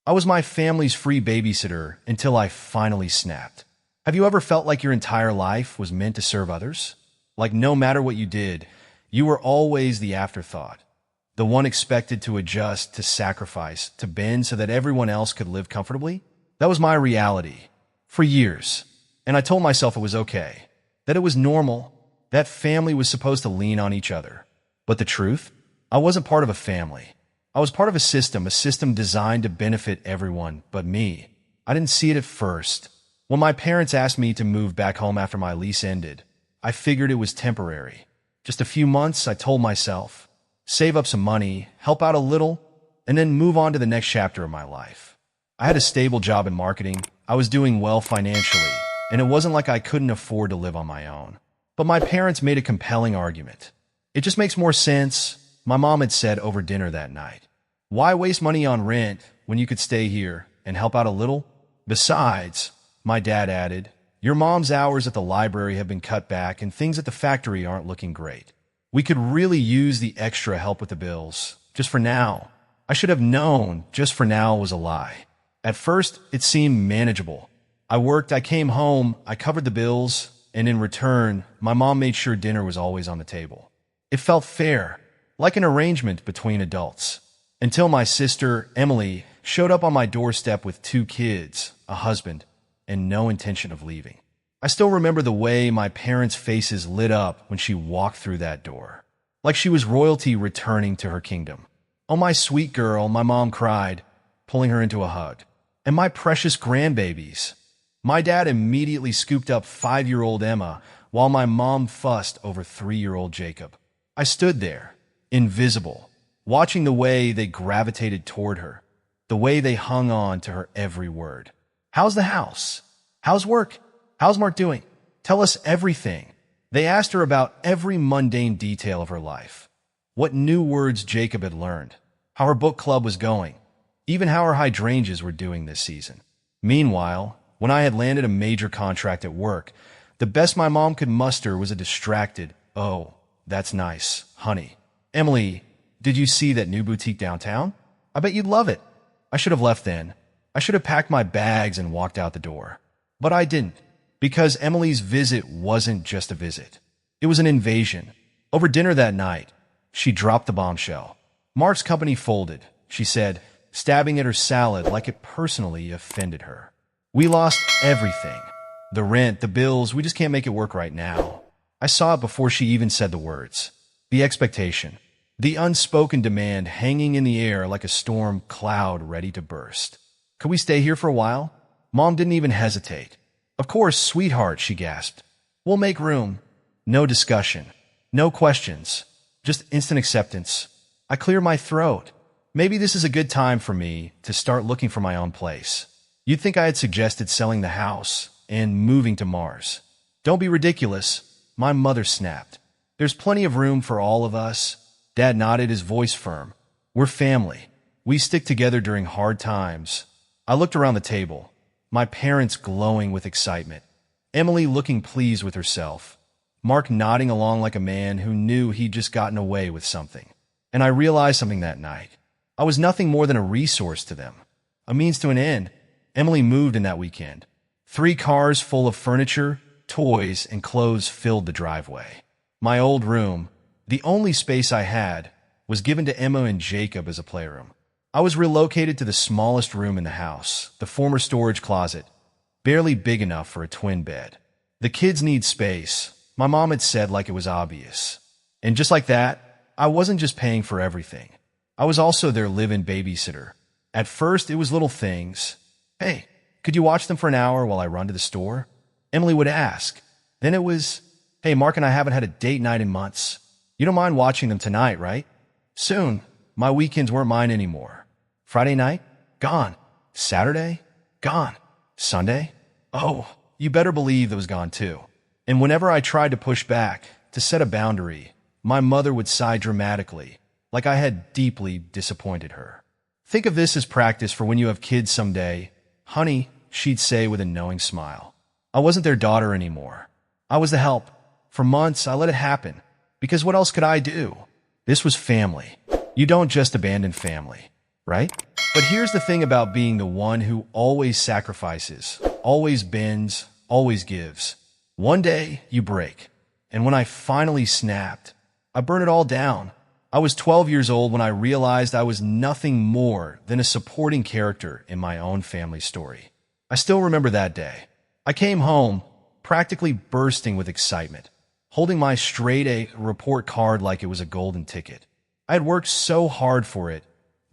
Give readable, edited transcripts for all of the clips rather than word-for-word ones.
I was my family's free babysitter until I finally snapped. Have you ever felt like your entire life was meant to serve others? Like no matter what you did, you were always the afterthought. The one expected to adjust, to sacrifice, to bend so that everyone else could live comfortably? That was my reality. For years. And I told myself it was okay. That it was normal. That family was supposed to lean on each other. But the truth? I wasn't part of a family. I was part of a system designed to benefit everyone but me. I didn't see it at first. When my parents asked me to move back home after my lease ended, I figured it was temporary. Just a few months, I told myself. Save up some money, help out a little, and then move on to the next chapter of my life. I had a stable job in marketing. I was doing well financially, and it wasn't like I couldn't afford to live on my own. But my parents made a compelling argument. It just makes more sense, my mom had said over dinner that night. Why waste money on rent when you could stay here and help out a little? Besides, my dad added, your mom's hours at the library have been cut back and things at the factory aren't looking great. We could really use the extra help with the bills. Just for now. I should have known just for now was a lie. At first, it seemed manageable. I worked, I came home, I covered the bills, and in return, my mom made sure dinner was always on the table. It felt fair, like an arrangement between adults. Until my sister, Emily, showed up on my doorstep with 2 kids, a husband, and no intention of leaving. I still remember the way my parents' faces lit up when she walked through that door. Like she was royalty returning to her kingdom. Oh, my sweet girl, my mom cried, pulling her into a hug. And my precious grandbabies. My dad immediately scooped up 5-year-old Emma, while my mom fussed over 3-year-old Jacob. I stood there, invisible, watching the way they gravitated toward her, the way they hung on to her every word. How's the house? How's work? How's Mark doing? Tell us everything. They asked her about every mundane detail of her life. What new words Jacob had learned, how her book club was going, even how her hydrangeas were doing this season. Meanwhile, when I had landed a major contract at work, the best my mom could muster was a distracted, "Oh, that's nice, honey. Emily, did you see that new boutique downtown? I bet you'd love it." I should have left then. I should have packed my bags and walked out the door. But I didn't, because Emily's visit wasn't just a visit. It was an invasion. Over dinner that night, she dropped the bombshell. Mark's company folded, she said, stabbing at her salad like it personally offended her. We lost everything. The rent, the bills, we just can't make it work right now. I saw it before she even said the words. The expectation. The unspoken demand hanging in the air like a storm cloud ready to burst. Could we stay here for a while? Mom didn't even hesitate. Of course, sweetheart, she gasped. We'll make room. No discussion. No questions. Just instant acceptance. I cleared my throat. Maybe this is a good time for me to start looking for my own place. You'd think I had suggested selling the house and moving to Mars. Don't be ridiculous. My mother snapped. There's plenty of room for all of us. Dad nodded, his voice firm. We're family. We stick together during hard times. I looked around the table, my parents glowing with excitement, Emily looking pleased with herself, Mark nodding along like a man who knew he'd just gotten away with something. And I realized something that night. I was nothing more than a resource to them, a means to an end. Emily moved in that weekend. 3 cars full of furniture, toys, and clothes filled the driveway. My old room, the only space I had, was given to Emma and Jacob as a playroom. I was relocated to the smallest room in the house, the former storage closet, barely big enough for a twin bed. The kids need space, my mom had said like it was obvious. And just like that, I wasn't just paying for everything. I was also their live-in babysitter. At first, it was little things. Hey, could you watch them for an hour while I run to the store? Emily would ask. Then it was, hey, Mark and I haven't had a date night in months. You don't mind watching them tonight, right? Soon, my weekends weren't mine anymore. Friday night? Gone. Saturday? Gone. Sunday? Oh, you better believe that was gone too. And whenever I tried to push back, to set a boundary, my mother would sigh dramatically, like I had deeply disappointed her. Think of this as practice for when you have kids someday. Honey, she'd say with a knowing smile. I wasn't their daughter anymore. I was the help. For months, I let it happen. Because what else could I do? This was family. You don't just abandon family, right? But here's the thing about being the one who always sacrifices, always bends, always gives. One day, you break. And when I finally snapped, I burned it all down. I was 12 years old when I realized I was nothing more than a supporting character in my own family story. I still remember that day. I came home, practically bursting with excitement, holding my straight A report card like it was a golden ticket. I had worked so hard for it.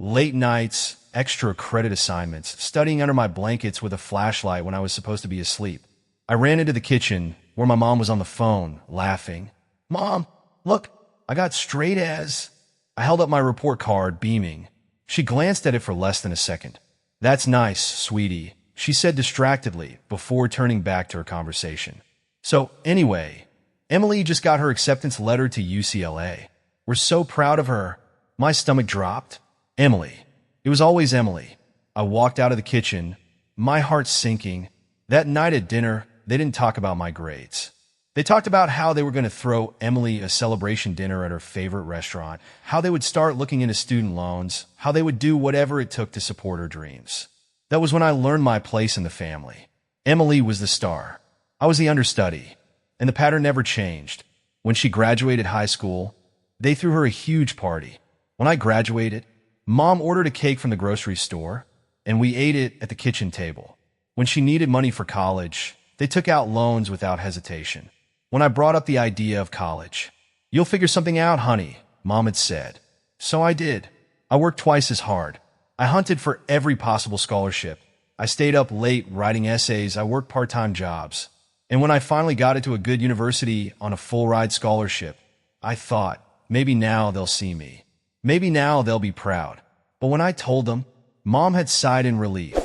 Late nights, extra credit assignments, studying under my blankets with a flashlight when I was supposed to be asleep. I ran into the kitchen where my mom was on the phone, laughing. "Mom, look, I got straight A's." I held up my report card, beaming. She glanced at it for less than a second. "That's nice, sweetie," she said distractedly before turning back to her conversation. So anyway, Emily just got her acceptance letter to UCLA. We're so proud of her. My stomach dropped. Emily. It was always Emily. I walked out of the kitchen, my heart sinking. That night at dinner, they didn't talk about my grades. They talked about how they were going to throw Emily a celebration dinner at her favorite restaurant, how they would start looking into student loans, how they would do whatever it took to support her dreams. That was when I learned my place in the family. Emily was the star. I was the understudy, and the pattern never changed. When she graduated high school, they threw her a huge party. When I graduated, Mom ordered a cake from the grocery store, and we ate it at the kitchen table. When she needed money for college, they took out loans without hesitation. When I brought up the idea of college, "You'll figure something out, honey," Mom had said. So I did. I worked twice as hard. I hunted for every possible scholarship. I stayed up late writing essays. I worked part-time jobs. And when I finally got into a good university on a full-ride scholarship, I thought, maybe now they'll see me. Maybe now they'll be proud. But when I told them, Mom had sighed in relief.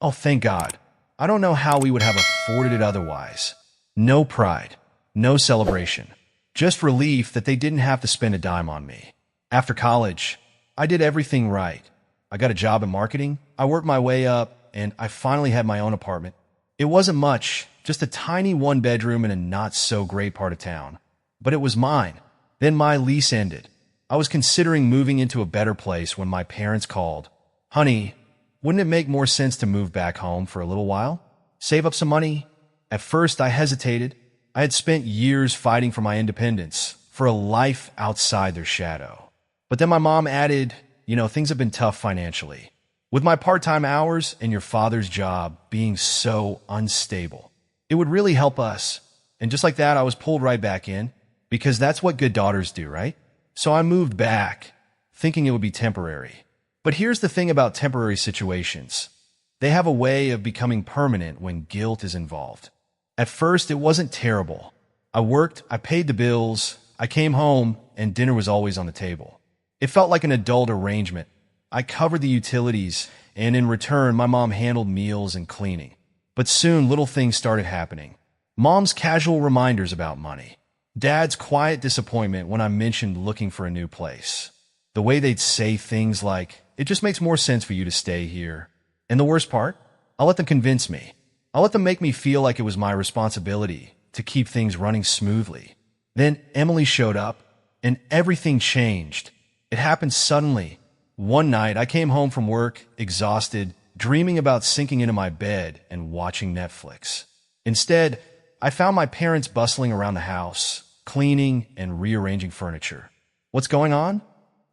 Oh, thank God. I don't know how we would have afforded it otherwise. No pride. No celebration. Just relief that they didn't have to spend a dime on me. After college, I did everything right. I got a job in marketing, I worked my way up, and I finally had my own apartment. It wasn't much, just a tiny one-bedroom in a not-so-great part of town. But it was mine. Then my lease ended. I was considering moving into a better place when my parents called. "Honey, wouldn't it make more sense to move back home for a little while? Save up some money?" At first, I hesitated. I had spent years fighting for my independence, for a life outside their shadow. But then my mom added, things have been tough financially. With my part-time hours and your father's job being so unstable, it would really help us. And just like that, I was pulled right back in, because that's what good daughters do, right? So I moved back, thinking it would be temporary. But here's the thing about temporary situations. They have a way of becoming permanent when guilt is involved. At first, it wasn't terrible. I worked, I paid the bills, I came home, and dinner was always on the table. It felt like an adult arrangement. I covered the utilities, and in return, my mom handled meals and cleaning. But soon, little things started happening. Mom's casual reminders about money. Dad's quiet disappointment when I mentioned looking for a new place. The way they'd say things like, "It just makes more sense for you to stay here." And the worst part? I'll let them convince me. I'll let them make me feel like it was my responsibility to keep things running smoothly. Then Emily showed up, and everything changed. It happened suddenly. One night, I came home from work, exhausted, dreaming about sinking into my bed and watching Netflix. Instead, I found my parents bustling around the house, cleaning and rearranging furniture. "What's going on?"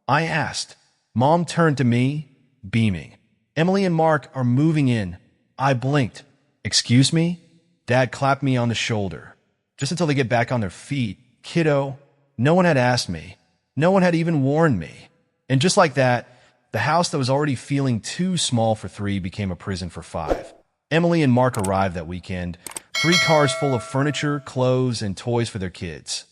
I asked. Mom turned to me, beaming. "Emily and Mark are moving in." I blinked. "Excuse me?" Dad clapped me on the shoulder. "Just until they get back on their feet, kiddo." No one had asked me. No one had even warned me. And just like that, the house that was already feeling too small for three became a prison for five. Emily and Mark arrived that weekend, 3 cars full of furniture, clothes, and toys for their kids.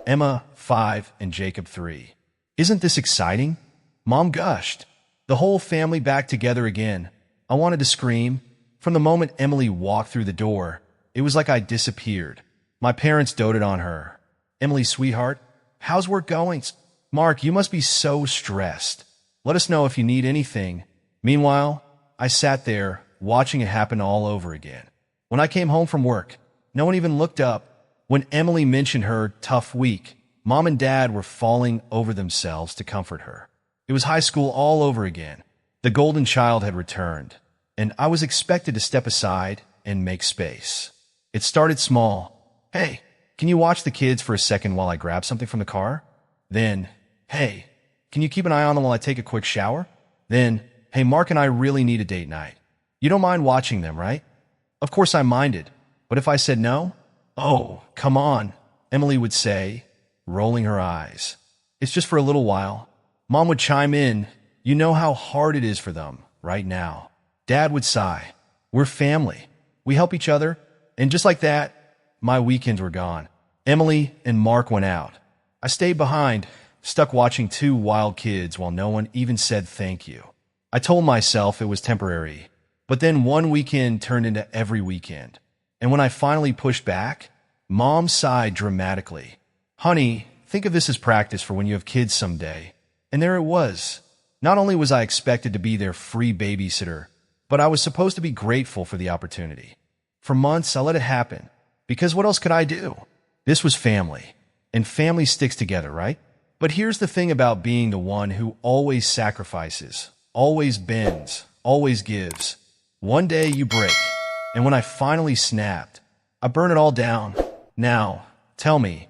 Emma, 5, and Jacob, 3. "Isn't this exciting?" Mom gushed. The whole family back together again. I wanted to scream. From the moment Emily walked through the door, it was like I disappeared. My parents doted on her. "Emily, sweetheart, how's work going?" "Mark, you must be so stressed. Let us know if you need anything." Meanwhile, I sat there, watching it happen all over again. When I came home from work, no one even looked up. When Emily mentioned her tough week, Mom and Dad were falling over themselves to comfort her. It was high school all over again. The golden child had returned, and I was expected to step aside and make space. It started small. Hey, can you watch the kids for a second while I grab something from the car? Then, hey, can you keep an eye on them while I take a quick shower? Then, hey, Mark and I really need a date night. You don't mind watching them, right? Of course I minded, but if I said no, oh, come on, Emily would say, rolling her eyes. It's just for a little while. Mom would chime in, you know how hard it is for them right now. Dad would sigh, we're family. We help each other. And just like that, my weekends were gone. Emily and Mark went out. I stayed behind, stuck watching two wild kids while no one even said thank you. I told myself it was temporary, but then one weekend turned into every weekend. And when I finally pushed back, Mom sighed dramatically. Honey, think of this as practice for when you have kids someday. And there it was. Not only was I expected to be their free babysitter, but I was supposed to be grateful for the opportunity. For months, I let it happen, because what else could I do? This was family, and family sticks together, right? But here's the thing about being the one who always sacrifices, always bends, always gives. One day you break, and when I finally snapped, I burn it all down. Now, tell me,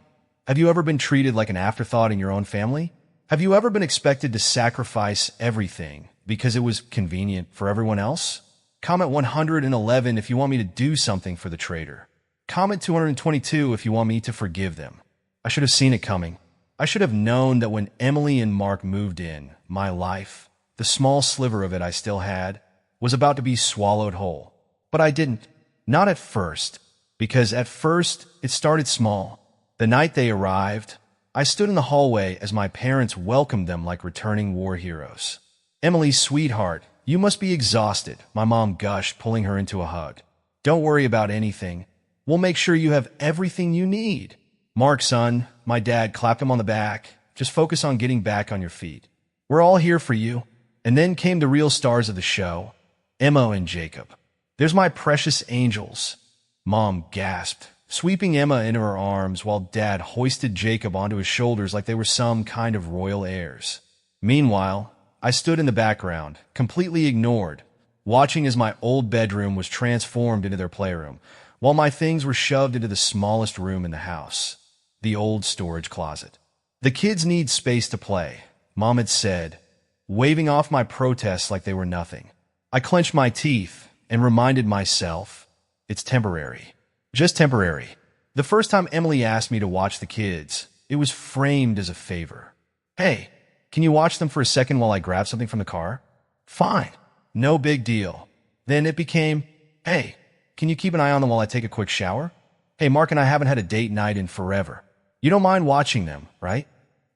have you ever been treated like an afterthought in your own family? Have you ever been expected to sacrifice everything because it was convenient for everyone else? Comment 111 if you want me to do something for the traitor. Comment 222 if you want me to forgive them. I should have seen it coming. I should have known that when Emily and Mark moved in, my life, the small sliver of it I still had, was about to be swallowed whole. But I didn't. Not at first. Because at first, it started small. The night they arrived, I stood in the hallway as my parents welcomed them like returning war heroes. Emily, sweetheart, you must be exhausted, my mom gushed, pulling her into a hug. Don't worry about anything. We'll make sure you have everything you need. Mark, son, my dad clapped him on the back. Just focus on getting back on your feet. We're all here for you. And then came the real stars of the show, Emma and Jacob. There's my precious angels. Mom gasped, sweeping Emma into her arms while Dad hoisted Jacob onto his shoulders like they were some kind of royal heirs. Meanwhile, I stood in the background, completely ignored, watching as my old bedroom was transformed into their playroom, while my things were shoved into the smallest room in the house, the old storage closet. The kids need space to play, Mom had said, waving off my protests like they were nothing. I clenched my teeth and reminded myself, it's temporary. Just temporary. The first time Emily asked me to watch the kids, it was framed as a favor. Hey, can you watch them for a second while I grab something from the car? Fine. No big deal. Then it became, hey, can you keep an eye on them while I take a quick shower? Hey, Mark and I haven't had a date night in forever. You don't mind watching them, right?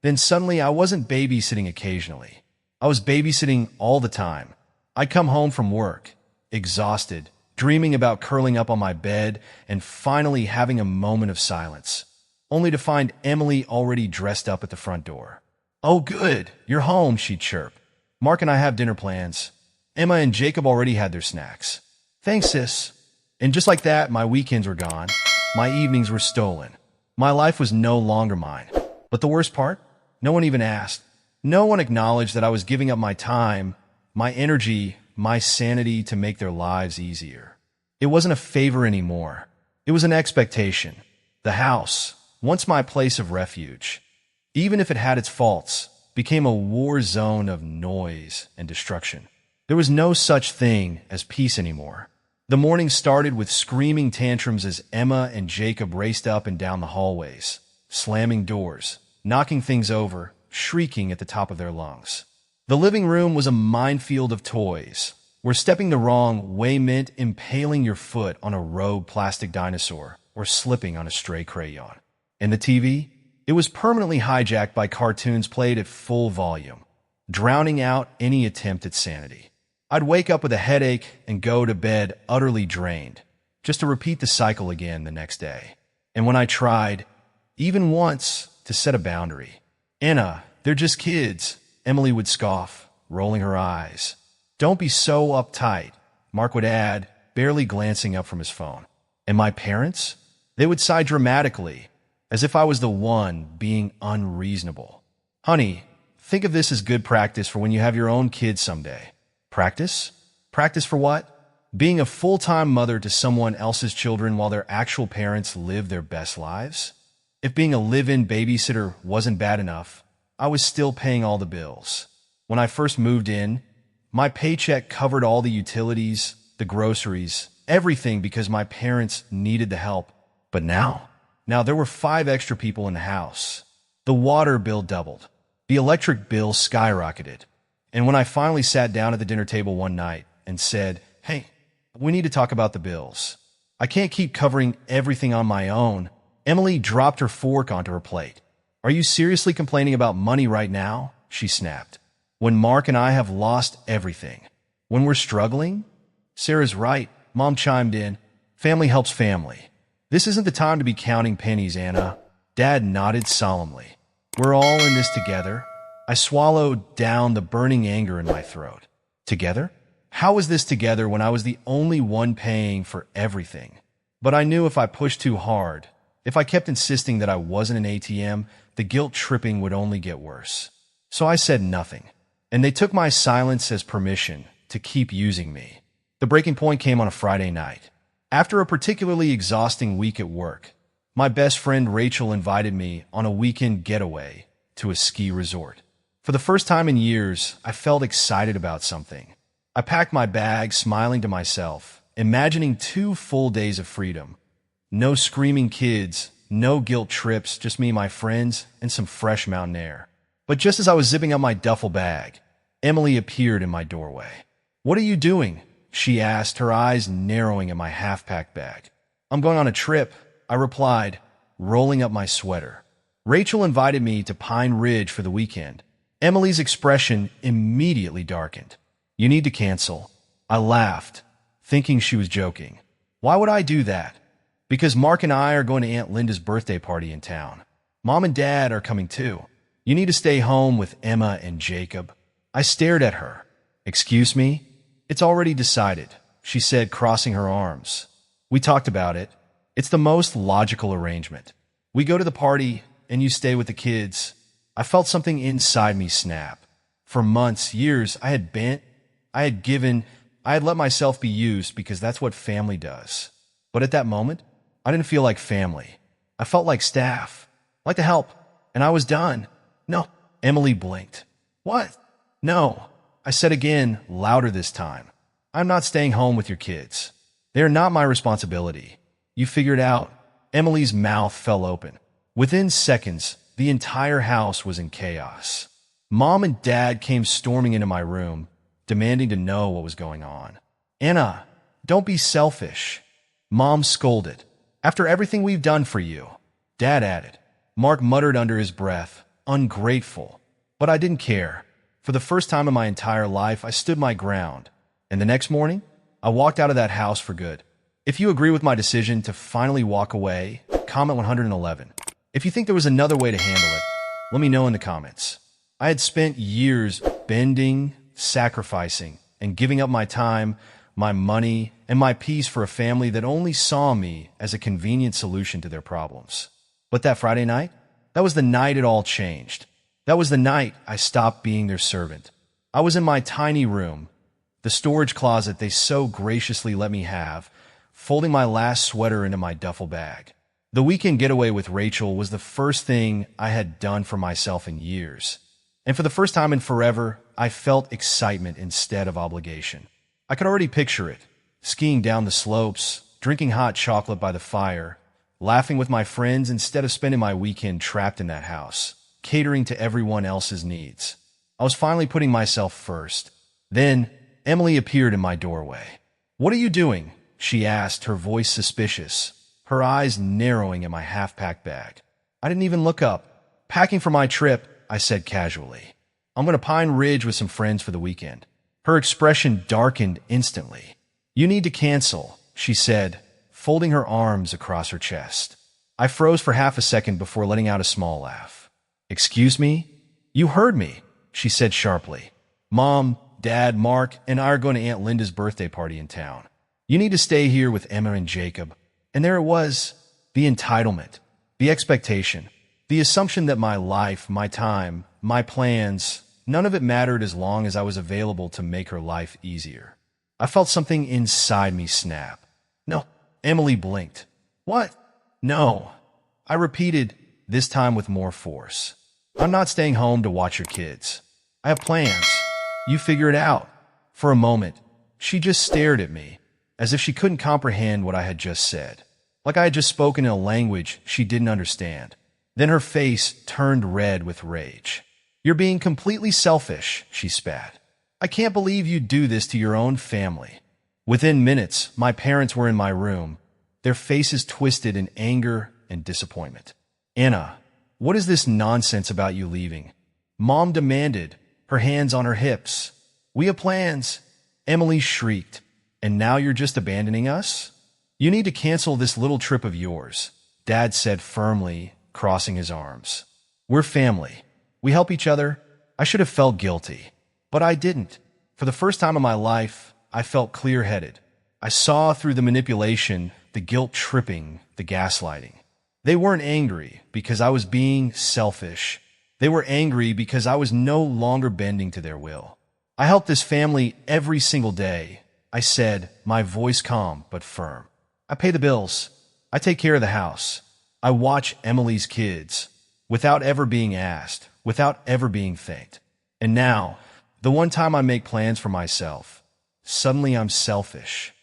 Then suddenly I wasn't babysitting occasionally. I was babysitting all the time. I'd come home from work, exhausted, dreaming about curling up on my bed and finally having a moment of silence, only to find Emily already dressed up at the front door. Oh, good, you're home, she'd chirp. Mark and I have dinner plans. Emma and Jacob already had their snacks. Thanks, sis. And just like that, my weekends were gone. My evenings were stolen. My life was no longer mine. But the worst part? No one even asked. No one acknowledged that I was giving up my time, my energy, my sanity to make their lives easier. It wasn't a favor anymore. It was an expectation. The house, once my place of refuge, even if it had its faults, became a war zone of noise and destruction. There was no such thing as peace anymore. The morning started with screaming tantrums as Emma and Jacob raced up and down the hallways, slamming doors, knocking things over, shrieking at the top of their lungs. The living room was a minefield of toys, where stepping the wrong way meant impaling your foot on a rogue plastic dinosaur or slipping on a stray crayon. And the TV? It was permanently hijacked by cartoons played at full volume, drowning out any attempt at sanity. I'd wake up with a headache and go to bed utterly drained, just to repeat the cycle again the next day. And when I tried, even once, to set a boundary, Anna, they're just kids, Emily would scoff, rolling her eyes. Don't be so uptight, Mark would add, barely glancing up from his phone. And my parents? They would sigh dramatically, as if I was the one being unreasonable. Honey, think of this as good practice for when you have your own kids someday. Practice? Practice for what? Being a full-time mother to someone else's children while their actual parents live their best lives? If being a live-in babysitter wasn't bad enough, I was still paying all the bills. When I first moved in, my paycheck covered all the utilities, the groceries, everything because my parents needed the help. But now there were 5 extra people in the house. The water bill doubled. The electric bill skyrocketed. And when I finally sat down at the dinner table one night and said, "Hey, we need to talk about the bills. I can't keep covering everything on my own," Emily dropped her fork onto her plate. "Are you seriously complaining about money right now?" she snapped. "When Mark and I have lost everything. When we're struggling?" "Sarah's right," Mom chimed in. "Family helps family. This isn't the time to be counting pennies, Anna." Dad nodded solemnly. "We're all in this together." I swallowed down the burning anger in my throat. Together? How was this together when I was the only one paying for everything? But I knew if I pushed too hard, if I kept insisting that I wasn't an ATM, the guilt tripping would only get worse. So I said nothing, and they took my silence as permission to keep using me. The breaking point came on a Friday night. After a particularly exhausting week at work, my best friend Rachel invited me on a weekend getaway to a ski resort. For the first time in years, I felt excited about something. I packed my bag, smiling to myself, imagining 2 full days of freedom. No screaming kids, no guilt trips, just me, my friends, and some fresh mountain air. But just as I was zipping up my duffel bag, Emily appeared in my doorway. "What are you doing?" she asked, her eyes narrowing at my half-packed bag. "I'm going on a trip," I replied, rolling up my sweater. Rachel invited me to Pine Ridge for the weekend. Emily's expression immediately darkened. "You need to cancel." I laughed, thinking she was joking. "Why would I do that?" "Because Mark and I are going to Aunt Linda's birthday party in town. Mom and Dad are coming too. You need to stay home with Emma and Jacob." I stared at her. "Excuse me?" "It's already decided," she said, crossing her arms. "We talked about it. It's the most logical arrangement. We go to the party, and you stay with the kids." I felt something inside me snap. For months, years, I had bent, I had given, I had let myself be used because that's what family does. But at that moment, I didn't feel like family. I felt like staff, like to help, and I was done. "No," Emily blinked. "What?" "No," I said again, louder this time. "I'm not staying home with your kids. They are not my responsibility. You figure it out." Emily's mouth fell open. Within seconds, the entire house was in chaos. Mom and Dad came storming into my room, demanding to know what was going on. "Anna, don't be selfish," Mom scolded. "After everything we've done for you," Dad added. Mark muttered under his breath, "Ungrateful." But I didn't care. For the first time in my entire life, I stood my ground. And the next morning, I walked out of that house for good. If you agree with my decision to finally walk away, comment 111. If you think there was another way to handle it, let me know in the comments. I had spent years bending, sacrificing, and giving up my time, my money, and my peace for a family that only saw me as a convenient solution to their problems. But that Friday night, that was the night it all changed. That was the night I stopped being their servant. I was in my tiny room, the storage closet they so graciously let me have, folding my last sweater into my duffel bag. The weekend getaway with Rachel was the first thing I had done for myself in years. And for the first time in forever, I felt excitement instead of obligation. I could already picture it, skiing down the slopes, drinking hot chocolate by the fire, laughing with my friends instead of spending my weekend trapped in that house, catering to everyone else's needs. I was finally putting myself first. Then, Emily appeared in my doorway. "What are you doing?" she asked, her voice suspicious, her eyes narrowing at my half-packed bag. I didn't even look up. "Packing for my trip," I said casually. "I'm going to Pine Ridge with some friends for the weekend." Her expression darkened instantly. "You need to cancel," she said, folding her arms across her chest. I froze for half a second before letting out a small laugh. "Excuse me?" "You heard me," she said sharply. "Mom, Dad, Mark, and I are going to Aunt Linda's birthday party in town. You need to stay here with Emma and Jacob." And there it was, the entitlement, the expectation, the assumption that my life, my time, my plans, None of it mattered as long as I was available to make her life easier. I felt something inside me snap. No, Emily blinked. What? No. I repeated, this time with more force. I'm not staying home to watch your kids. I have plans. You figure it out. For a moment, she just stared at me, as if she couldn't comprehend what I had just said, like I had just spoken in a language she didn't understand. Then her face turned red with rage. You're being completely selfish, she spat. I can't believe you'd do this to your own family. Within minutes, my parents were in my room, their faces twisted in anger and disappointment. Anna, what is this nonsense about you leaving? Mom demanded, her hands on her hips. We have plans, Emily shrieked. And now you're just abandoning us? You need to cancel this little trip of yours, Dad said firmly, crossing his arms. We're family. We help each other. I should have felt guilty, but I didn't. For the first time in my life, I felt clear-headed. I saw through the manipulation, the guilt-tripping, the gaslighting. They weren't angry because I was being selfish. They were angry because I was no longer bending to their will. I helped this family every single day, I said, my voice calm but firm. I pay the bills. I take care of the house. I watch Emily's kids without ever being asked, without ever being thanked. And now, the one time I make plans for myself, suddenly I'm selfish.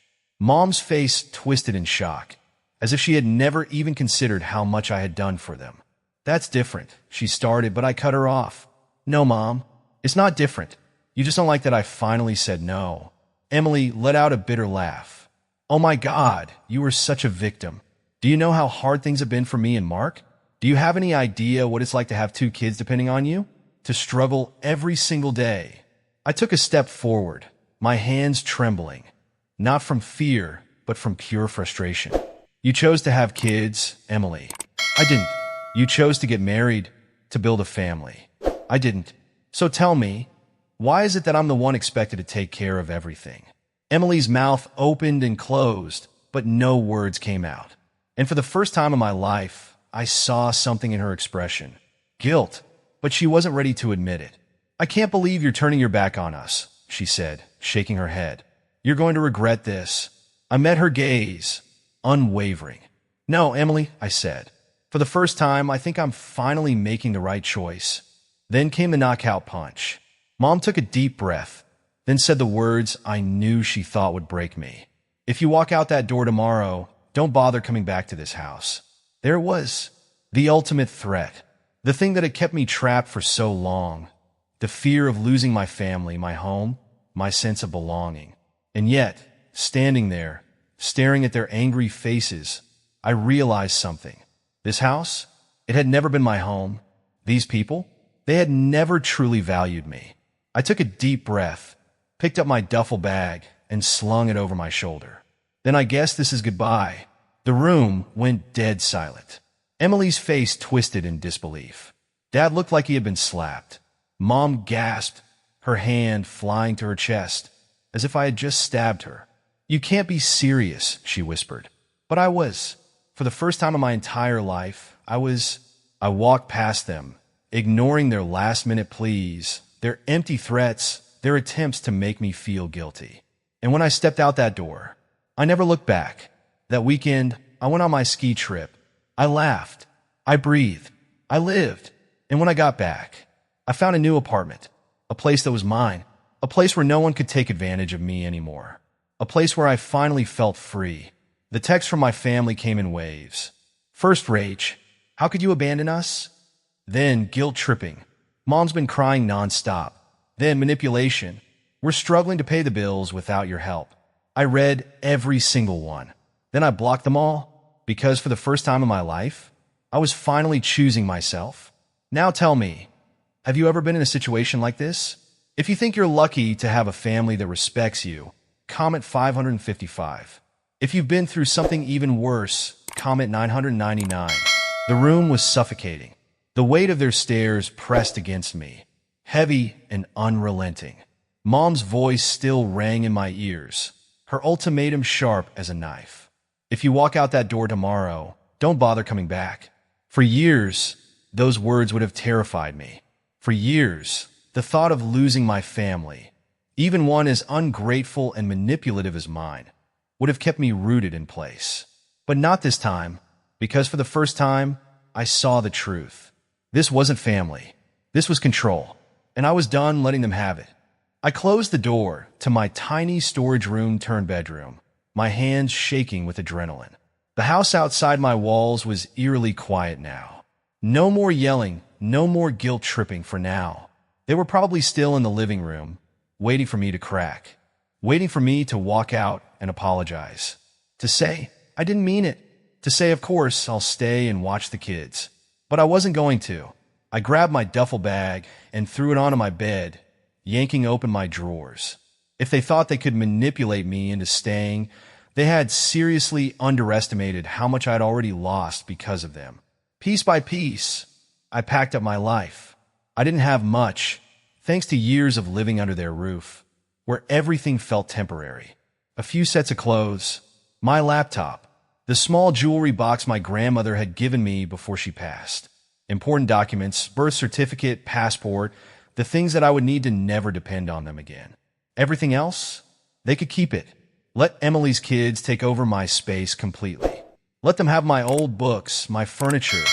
Mom's face twisted in shock, as if she had never even considered how much I had done for them. That's different, she started, but I cut her off. No, Mom, it's not different. You just don't like that I finally said no. Emily let out a bitter laugh. Oh my God, you were such a victim. Do you know how hard things have been for me and Mark? Do you have any idea what it's like to have 2 kids depending on you? To struggle every single day? I took a step forward, my hands trembling, not from fear, but from pure frustration. You chose to have kids, Emily. I didn't. You chose to get married, to build a family. I didn't. So tell me, why is it that I'm the one expected to take care of everything? Emily's mouth opened and closed, but no words came out. And for the first time in my life, I saw something in her expression. Guilt, but she wasn't ready to admit it. I can't believe you're turning your back on us, she said, shaking her head. You're going to regret this. I met her gaze, unwavering. No, Emily, I said. For the first time, I think I'm finally making the right choice. Then came the knockout punch. Mom took a deep breath, then said the words I knew she thought would break me. If you walk out that door tomorrow, don't bother coming back to this house. There it was, the ultimate threat, the thing that had kept me trapped for so long, the fear of losing my family, my home, my sense of belonging. And yet, standing there, staring at their angry faces, I realized something. This house, it had never been my home. These people, they had never truly valued me. I took a deep breath, picked up my duffel bag, and slung it over my shoulder. Then I guess this is goodbye. The room went dead silent. Emily's face twisted in disbelief. Dad looked like he had been slapped. Mom gasped, her hand flying to her chest, as if I had just stabbed her. You can't be serious, she whispered. But I was. For the first time in my entire life, I walked past them, ignoring their last-minute pleas, their empty threats, their attempts to make me feel guilty. And when I stepped out that door, I never looked back. That weekend, I went on my ski trip. I laughed. I breathed. I lived. And when I got back, I found a new apartment, a place that was mine, a place where no one could take advantage of me anymore, a place where I finally felt free. The texts from my family came in waves. First, rage. How could you abandon us? Then, guilt-tripping. Mom's been crying nonstop. Then, manipulation. We're struggling to pay the bills without your help. I read every single one. Then I blocked them all, because for the first time in my life, I was finally choosing myself. Now tell me, have you ever been in a situation like this? If you think you're lucky to have a family that respects you, comment 555. If you've been through something even worse, comment 999. The room was suffocating. The weight of their stares pressed against me, heavy and unrelenting. Mom's voice still rang in my ears, her ultimatum sharp as a knife. If you walk out that door tomorrow, don't bother coming back. For years, those words would have terrified me. For years, the thought of losing my family, even one as ungrateful and manipulative as mine, would have kept me rooted in place. But not this time, because for the first time, I saw the truth. This wasn't family. This was control, and I was done letting them have it. I closed the door to my tiny storage room turned bedroom, my hands shaking with adrenaline. The house outside my walls was eerily quiet now. No more yelling, no more guilt tripping for now. They were probably still in the living room, waiting for me to crack, waiting for me to walk out and apologize, to say, I didn't mean it, to say, of course, I'll stay and watch the kids. But I wasn't going to. I grabbed my duffel bag and threw it onto my bed, yanking open my drawers. If they thought they could manipulate me into staying, they had seriously underestimated how much I'd already lost because of them. Piece by piece, I packed up my life. I didn't have much, thanks to years of living under their roof, where everything felt temporary. A few sets of clothes, my laptop, the small jewelry box my grandmother had given me before she passed, important documents, birth certificate, passport, the things that I would need to never depend on them again. Everything else, they could keep it. Let Emily's kids take over my space completely. Let them have my old books, my furniture,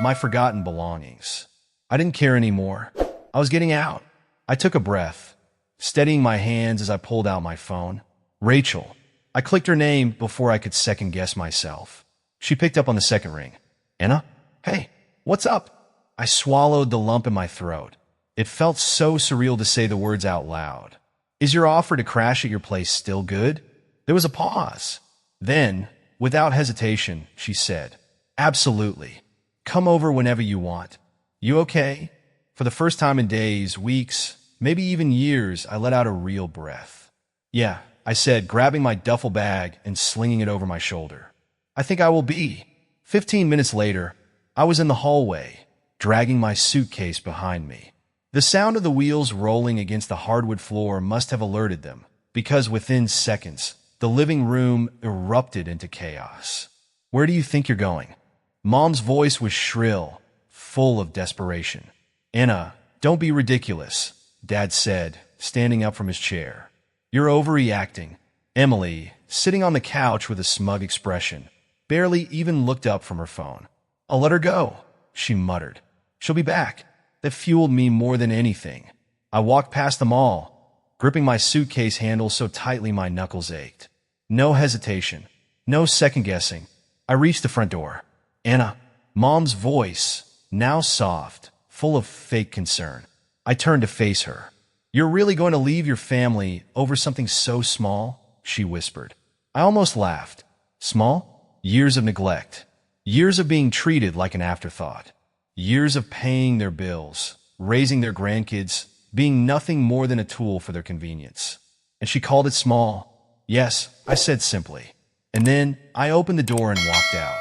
my forgotten belongings. I didn't care anymore. I was getting out. I took a breath, steadying my hands as I pulled out my phone. Rachel. I clicked her name before I could second-guess myself. She picked up on the second ring. Anna? Hey, what's up? I swallowed the lump in my throat. It felt so surreal to say the words out loud. Is your offer to crash at your place still good? There was a pause. Then, without hesitation, she said, Absolutely. Come over whenever you want. You okay? For the first time in days, weeks, maybe even years, I let out a real breath. Yeah, I said, grabbing my duffel bag and slinging it over my shoulder. I think I will be. 15 minutes later, I was in the hallway, dragging my suitcase behind me. The sound of the wheels rolling against the hardwood floor must have alerted them, because within seconds, the living room erupted into chaos. Where do you think you're going? Mom's voice was shrill, full of desperation. Anna, don't be ridiculous, Dad said, standing up from his chair. You're overreacting. Emily, sitting on the couch with a smug expression, barely even looked up from her phone. I'll let her go, she muttered. She'll be back. That fueled me more than anything. I walked past them all, gripping my suitcase handle so tightly my knuckles ached. No hesitation, no second-guessing. I reached the front door. Anna, Mom's voice, now soft, full of fake concern. I turned to face her. You're really going to leave your family over something so small? She whispered. I almost laughed. Small? Years of neglect. Years of being treated like an afterthought. Years of paying their bills, raising their grandkids, being nothing more than a tool for their convenience. And she called it small. Yes, I said simply. And then I opened the door and walked out.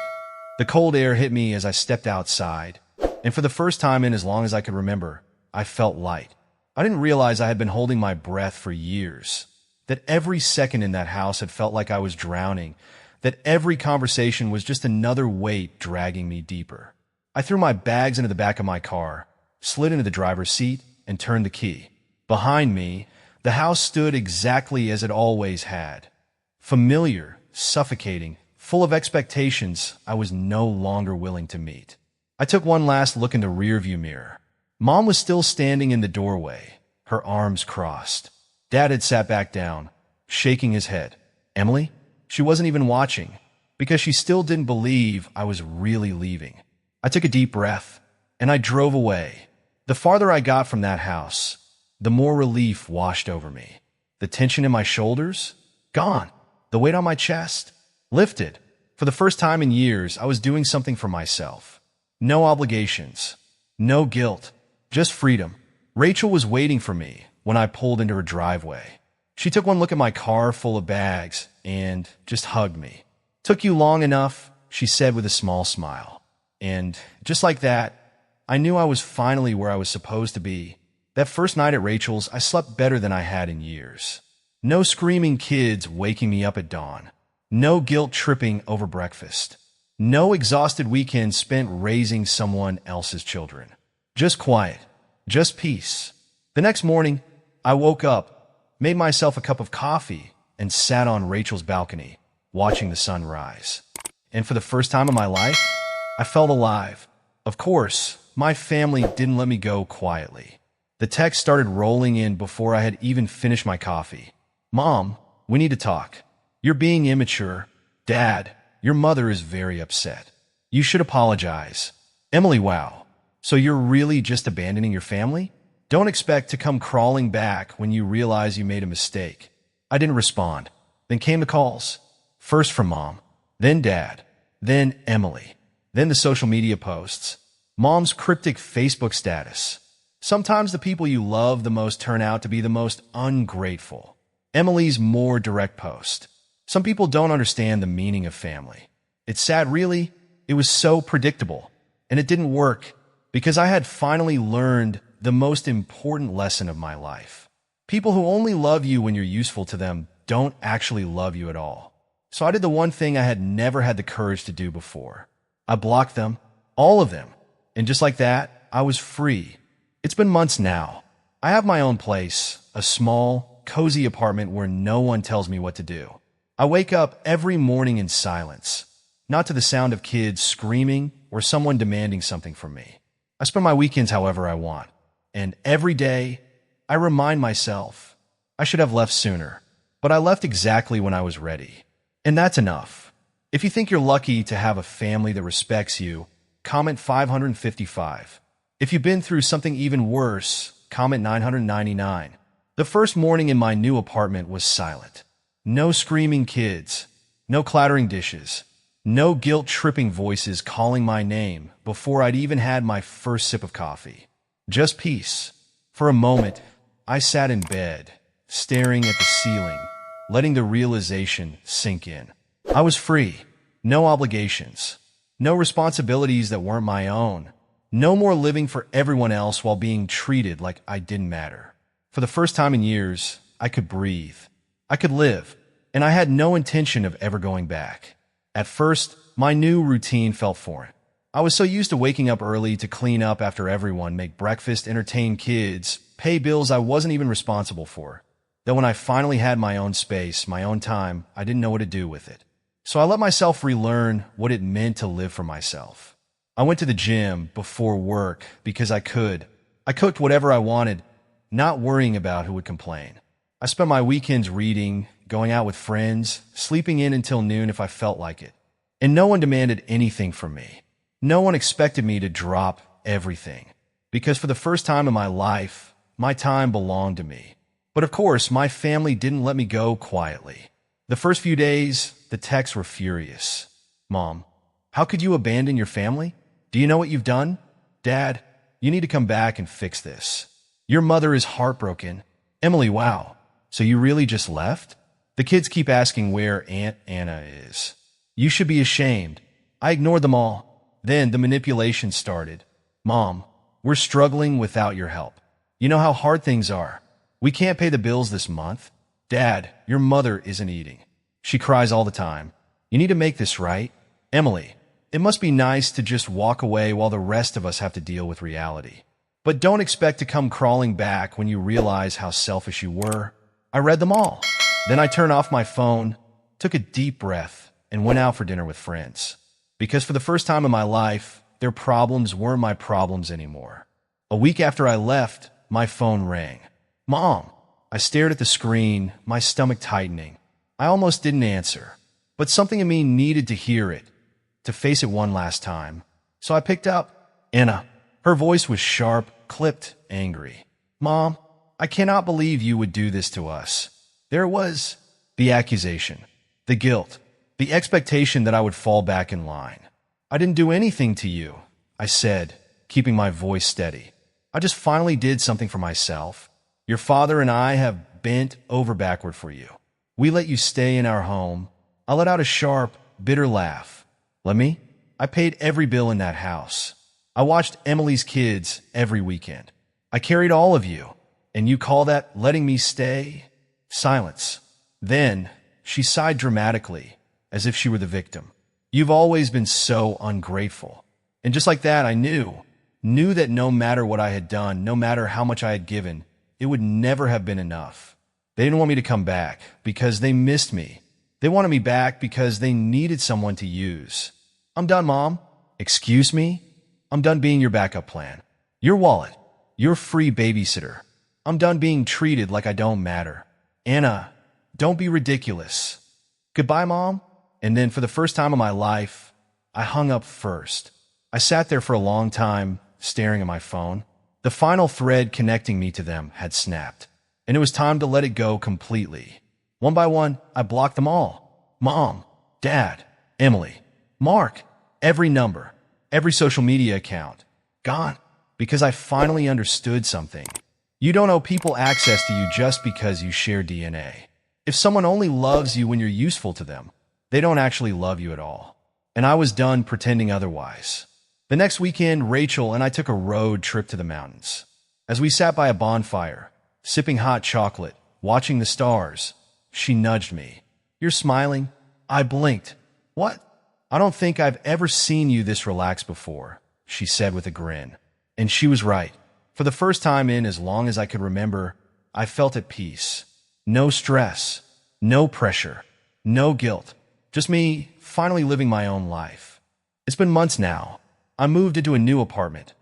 The cold air hit me as I stepped outside, and for the first time in as long as I could remember, I felt light. I didn't realize I had been holding my breath for years, that every second in that house had felt like I was drowning, that every conversation was just another weight dragging me deeper. I threw my bags into the back of my car, slid into the driver's seat, and turned the key. Behind me, the house stood exactly as it always had. Familiar, suffocating, full of expectations I was no longer willing to meet. I took one last look in the rearview mirror. Mom was still standing in the doorway, her arms crossed. Dad had sat back down, shaking his head. Emily? She wasn't even watching, because she still didn't believe I was really leaving. I took a deep breath, and I drove away. The farther I got from that house, the more relief washed over me. The tension in my shoulders? Gone. The weight on my chest? Lifted. For the first time in years, I was doing something for myself. No obligations. No guilt. Just freedom. Rachel was waiting for me when I pulled into her driveway. She took one look at my car full of bags and just hugged me. Took you long enough, she said with a small smile. And just like that, I knew I was finally where I was supposed to be. That first night at Rachel's, I slept better than I had in years. No screaming kids waking me up at dawn. No guilt tripping over breakfast. No exhausted weekends spent raising someone else's children. Just quiet. Just peace. The next morning, I woke up, made myself a cup of coffee, and sat on Rachel's balcony, watching the sun rise. And for the first time in my life, I felt alive. Of course, my family didn't let me go quietly. The text started rolling in before I had even finished my coffee. Mom, we need to talk. You're being immature. Dad, your mother is very upset. You should apologize. Emily, wow. So you're really just abandoning your family? Don't expect to come crawling back when you realize you made a mistake. I didn't respond. Then came the calls. First from Mom, then Dad, then Emily, then the social media posts. Mom's cryptic Facebook status. Sometimes the people you love the most turn out to be the most ungrateful. Emily's more direct post. Some people don't understand the meaning of family. It's sad, really. It was so predictable. And it didn't work because I had finally learned the most important lesson of my life. People who only love you when you're useful to them don't actually love you at all. So I did the one thing I had never had the courage to do before. I blocked them, all of them. And just like that, I was free. It's been months now. I have my own place, a small, cozy apartment where no one tells me what to do. I wake up every morning in silence, not to the sound of kids screaming or someone demanding something from me. I spend my weekends however I want. And every day, I remind myself, I should have left sooner, but I left exactly when I was ready. And that's enough. If you think you're lucky to have a family that respects you, comment 555. If you've been through something even worse, comment 999. The first morning in my new apartment was silent. No screaming kids, no clattering dishes, no guilt-tripping voices calling my name before I'd even had my first sip of coffee. Just peace. For a moment, I sat in bed, staring at the ceiling, letting the realization sink in. I was free. No obligations. No responsibilities that weren't my own. No more living for everyone else while being treated like I didn't matter. For the first time in years, I could breathe. I could live, and I had no intention of ever going back. At first, my new routine felt foreign. I was so used to waking up early to clean up after everyone, make breakfast, entertain kids, pay bills I wasn't even responsible for, that when I finally had my own space, my own time, I didn't know what to do with it. So I let myself relearn what it meant to live for myself. I went to the gym before work because I could. I cooked whatever I wanted, not worrying about who would complain. I spent my weekends reading, going out with friends, sleeping in until noon if I felt like it. And no one demanded anything from me. No one expected me to drop everything. Because for the first time in my life, my time belonged to me. But of course, my family didn't let me go quietly. The first few days, the texts were furious. Mom, how could you abandon your family? Do you know what you've done? Dad, you need to come back and fix this. Your mother is heartbroken. Emily, wow. So you really just left? The kids keep asking where Aunt Anna is. You should be ashamed. I ignored them all. Then the manipulation started. Mom, we're struggling without your help. You know how hard things are. We can't pay the bills this month. Dad, your mother isn't eating. She cries all the time. You need to make this right. Emily, it must be nice to just walk away while the rest of us have to deal with reality. But don't expect to come crawling back when you realize how selfish you were. I read them all. Then I turned off my phone, took a deep breath, and went out for dinner with friends. Because for the first time in my life, their problems weren't my problems anymore. A week after I left, my phone rang. Mom! I stared at the screen, my stomach tightening. I almost didn't answer, but something in me needed to hear it, to face it one last time. So I picked up. Anna. Her voice was sharp, clipped, angry. Mom, I cannot believe you would do this to us. There was the accusation, the guilt, the expectation that I would fall back in line. I didn't do anything to you, I said, keeping my voice steady. I just finally did something for myself. Your father and I have bent over backward for you. We let you stay in our home. I let out a sharp, bitter laugh. Let me? I paid every bill in that house. I watched Emily's kids every weekend. I carried all of you. And you call that letting me stay? Silence. Then she sighed dramatically, as if she were the victim. You've always been so ungrateful. And just like that, I knew that no matter what I had done, no matter how much I had given, it would never have been enough. They didn't want me to come back because they missed me. They wanted me back because they needed someone to use. I'm done, Mom. Excuse me? I'm done being your backup plan. Your wallet. Your free babysitter. I'm done being treated like I don't matter. Anna, don't be ridiculous. Goodbye, Mom. And then for the first time in my life, I hung up first. I sat there for a long time, staring at my phone. The final thread connecting me to them had snapped, and it was time to let it go completely. One by one, I blocked them all. Mom, Dad, Emily, Mark, every number, every social media account. Gone. Because I finally understood something. You don't owe people access to you just because you share DNA. If someone only loves you when you're useful to them, they don't actually love you at all. And I was done pretending otherwise. The next weekend, Rachel and I took a road trip to the mountains. As we sat by a bonfire, sipping hot chocolate, watching the stars, she nudged me. You're smiling? I blinked. What? I don't think I've ever seen you this relaxed before, she said with a grin. And she was right. For the first time in as long as I could remember, I felt at peace. No stress, no pressure, no guilt. Just me finally living my own life. It's been months now. I moved into a new apartment,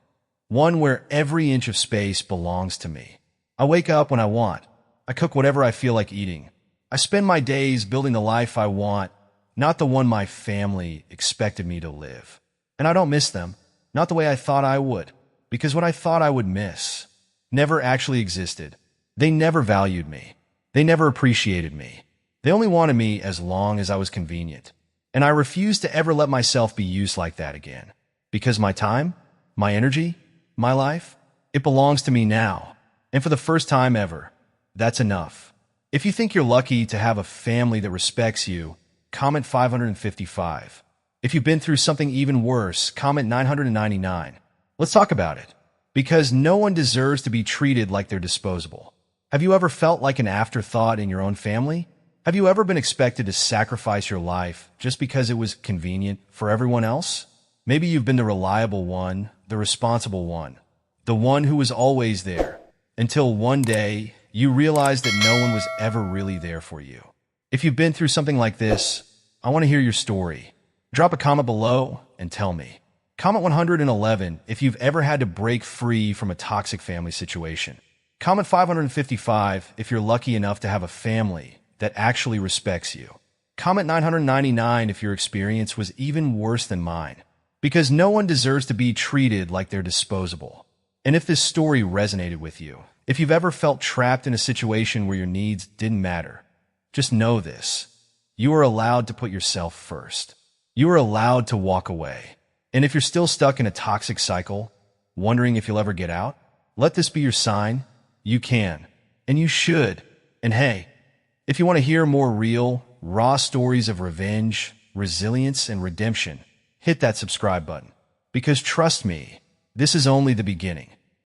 one where every inch of space belongs to me. I wake up when I want. I cook whatever I feel like eating. I spend my days building the life I want, not the one my family expected me to live. And I don't miss them, not the way I thought I would. Because what I thought I would miss never actually existed. They never valued me. They never appreciated me. They only wanted me as long as I was convenient. And I refused to ever let myself be used like that again. Because my time, my energy, my life, it belongs to me now. And for the first time ever, that's enough. If you think you're lucky to have a family that respects you, comment 555. If you've been through something even worse, comment 999. Let's talk about it. Because no one deserves to be treated like they're disposable. Have you ever felt like an afterthought in your own family? Have you ever been expected to sacrifice your life just because it was convenient for everyone else? Maybe you've been the reliable one, the responsible one, the one who was always there, until one day you realized that no one was ever really there for you. If you've been through something like this, I want to hear your story. Drop a comment below and tell me. Comment 111 if you've ever had to break free from a toxic family situation. Comment 555 if you're lucky enough to have a family that actually respects you. Comment 999 if your experience was even worse than mine. Because no one deserves to be treated like they're disposable. And if this story resonated with you, if you've ever felt trapped in a situation where your needs didn't matter, just know this. You are allowed to put yourself first. You are allowed to walk away. And if you're still stuck in a toxic cycle, wondering if you'll ever get out, let this be your sign. You can. And you should. And hey, if you want to hear more real, raw stories of revenge, resilience, and redemption, hit that subscribe button. Because trust me, this is only the beginning.